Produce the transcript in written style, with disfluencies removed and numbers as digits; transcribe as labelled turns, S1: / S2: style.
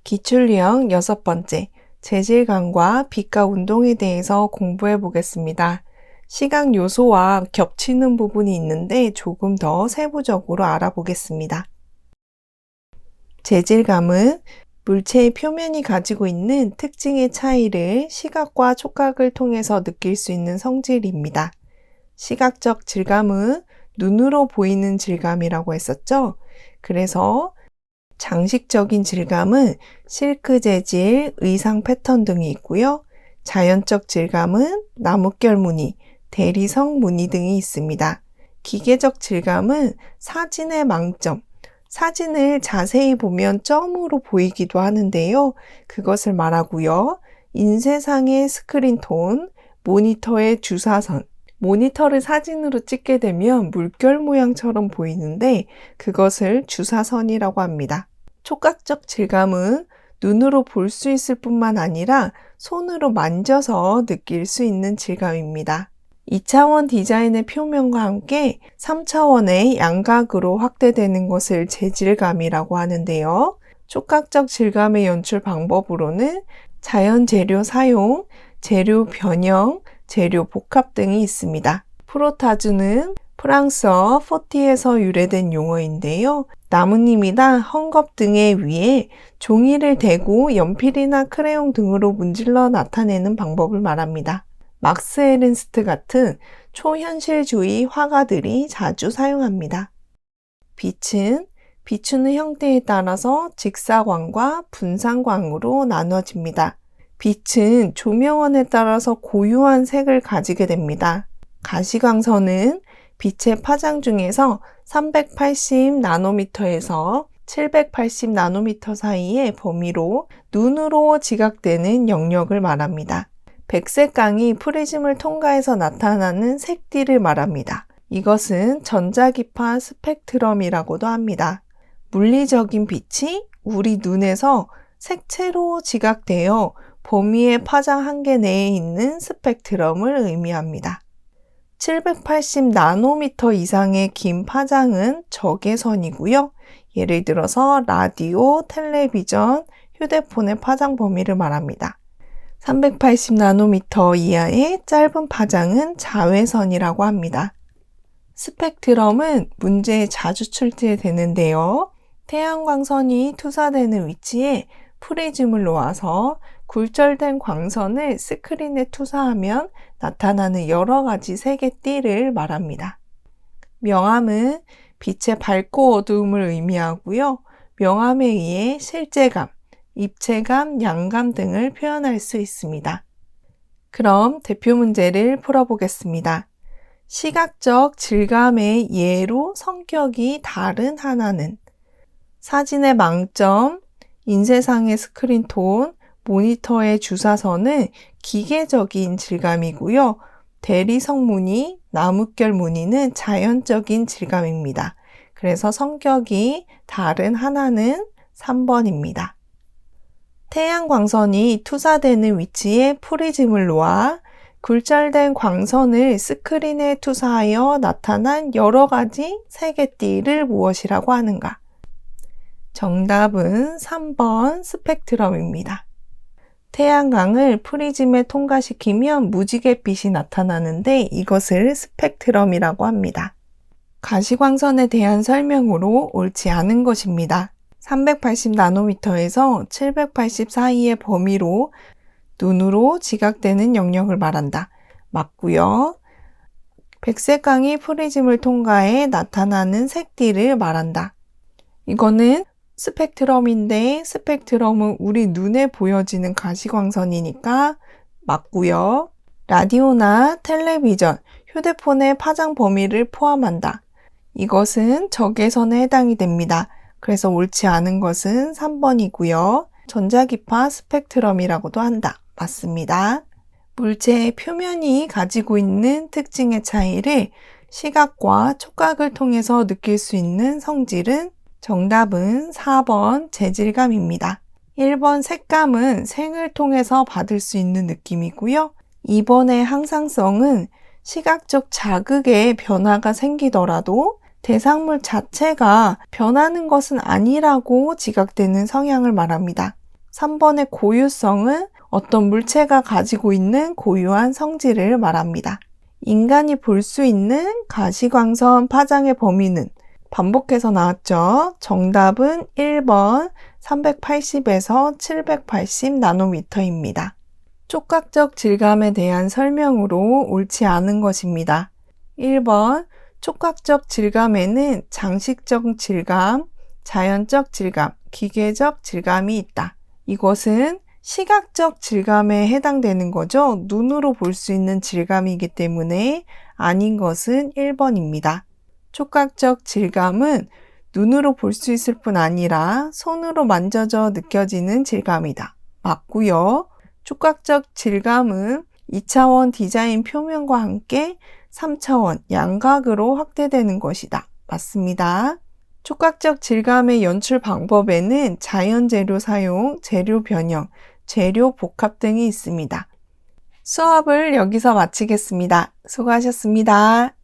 S1: 기출유형 6번째, 재질감과 빛과 운동에 대해서 공부해 보겠습니다. 시각 요소와 겹치는 부분이 있는데 조금 더 세부적으로 알아보겠습니다. 재질감은 물체의 표면이 가지고 있는 특징의 차이를 시각과 촉각을 통해서 느낄 수 있는 성질입니다. 시각적 질감은 눈으로 보이는 질감이라고 했었죠? 그래서 장식적인 질감은 실크 재질, 의상 패턴 등이 있고요. 자연적 질감은 나뭇결 무늬, 대리석 무늬 등이 있습니다. 기계적 질감은 사진의 망점, 사진을 자세히 보면 점으로 보이기도 하는데요. 그것을 말하고요. 인쇄상의 스크린톤, 모니터의 주사선, 모니터를 사진으로 찍게 되면 물결 모양처럼 보이는데 그것을 주사선이라고 합니다. 촉각적 질감은 눈으로 볼 수 있을 뿐만 아니라 손으로 만져서 느낄 수 있는 질감입니다. 2차원 디자인의 표면과 함께 3차원의 양각으로 확대되는 것을 재질감이라고 하는데요. 촉각적 질감의 연출 방법으로는 자연 재료 사용, 재료 변형, 재료 복합 등이 있습니다. 프로타주는 프랑스어 포티에서 유래된 용어인데요. 나뭇잎이나 헝겊 등의 위에 종이를 대고 연필이나 크레용 등으로 문질러 나타내는 방법을 말합니다. 막스 에른스트 같은 초현실주의 화가들이 자주 사용합니다. 빛은 비추는 형태에 따라서 직사광과 분산광으로 나눠집니다. 빛은 조명원에 따라서 고유한 색을 가지게 됩니다. 가시광선은 빛의 파장 중에서 380나노미터에서 780나노미터 사이의 범위로 눈으로 지각되는 영역을 말합니다. 백색광이 프리즘을 통과해서 나타나는 색띠를 말합니다. 이것은 전자기파 스펙트럼이라고도 합니다. 물리적인 빛이 우리 눈에서 색채로 지각되어 범위의 파장 한계 내에 있는 스펙트럼을 의미합니다. 780나노미터 이상의 긴 파장은 적외선이고요. 예를 들어서 라디오, 텔레비전, 휴대폰의 파장 범위를 말합니다. 380나노미터 이하의 짧은 파장은 자외선이라고 합니다. 스펙트럼은 문제에 자주 출제되는데요. 태양광선이 투사되는 위치에 프리즘을 놓아서 굴절된 광선을 스크린에 투사하면 나타나는 여러 가지 색의 띠를 말합니다. 명암은 빛의 밝고 어두움을 의미하고요. 명암에 의해 실제감, 입체감, 양감 등을 표현할 수 있습니다. 그럼 대표 문제를 풀어보겠습니다. 시각적 질감의 예로 성격이 다른 하나는 사진의 망점, 인쇄상의 스크린톤, 모니터의 주사선은 기계적인 질감이고요. 대리석 무늬, 나뭇결 무늬는 자연적인 질감입니다. 그래서 성격이 다른 하나는 3번입니다. 태양광선이 투사되는 위치에 프리즘을 놓아 굴절된 광선을 스크린에 투사하여 나타난 여러 가지 색의 띠를 무엇이라고 하는가? 정답은 3번 스펙트럼입니다. 태양광을 프리즘에 통과시키면 무지갯빛이 나타나는데 이것을 스펙트럼이라고 합니다. 가시광선에 대한 설명으로 옳지 않은 것입니다. 380나노미터에서 780 사이의 범위로 눈으로 지각되는 영역을 말한다. 맞고요. 백색광이 프리즘을 통과해 나타나는 색띠를 말한다. 이거는 스펙트럼인데 스펙트럼은 우리 눈에 보여지는 가시광선이니까 맞고요. 라디오나 텔레비전, 휴대폰의 파장 범위를 포함한다. 이것은 적외선에 해당이 됩니다. 그래서 옳지 않은 것은 3번이고요. 전자기파 스펙트럼이라고도 한다. 맞습니다. 물체의 표면이 가지고 있는 특징의 차이를 시각과 촉각을 통해서 느낄 수 있는 성질은 정답은 4번 재질감입니다. 1번 색감은 생을 통해서 받을 수 있는 느낌이고요. 2번의 항상성은 시각적 자극에 변화가 생기더라도 대상물 자체가 변하는 것은 아니라고 지각되는 성향을 말합니다. 3번의 고유성은 어떤 물체가 가지고 있는 고유한 성질을 말합니다. 인간이 볼 수 있는 가시광선 파장의 범위는 반복해서 나왔죠. 정답은 1번 380에서 780 나노미터입니다. 촉각적 질감에 대한 설명으로 옳지 않은 것입니다. 1번 촉각적 질감에는 장식적 질감, 자연적 질감, 기계적 질감이 있다. 이것은 시각적 질감에 해당되는 거죠. 눈으로 볼 수 있는 질감이기 때문에 아닌 것은 1번입니다. 촉각적 질감은 눈으로 볼 수 있을 뿐 아니라 손으로 만져져 느껴지는 질감이다. 맞고요. 촉각적 질감은 2차원 디자인 표면과 함께 3차원 양각으로 확대되는 것이다. 맞습니다. 촉각적 질감의 연출 방법에는 자연 재료 사용, 재료 변형, 재료 복합 등이 있습니다. 수업을 여기서 마치겠습니다. 수고하셨습니다.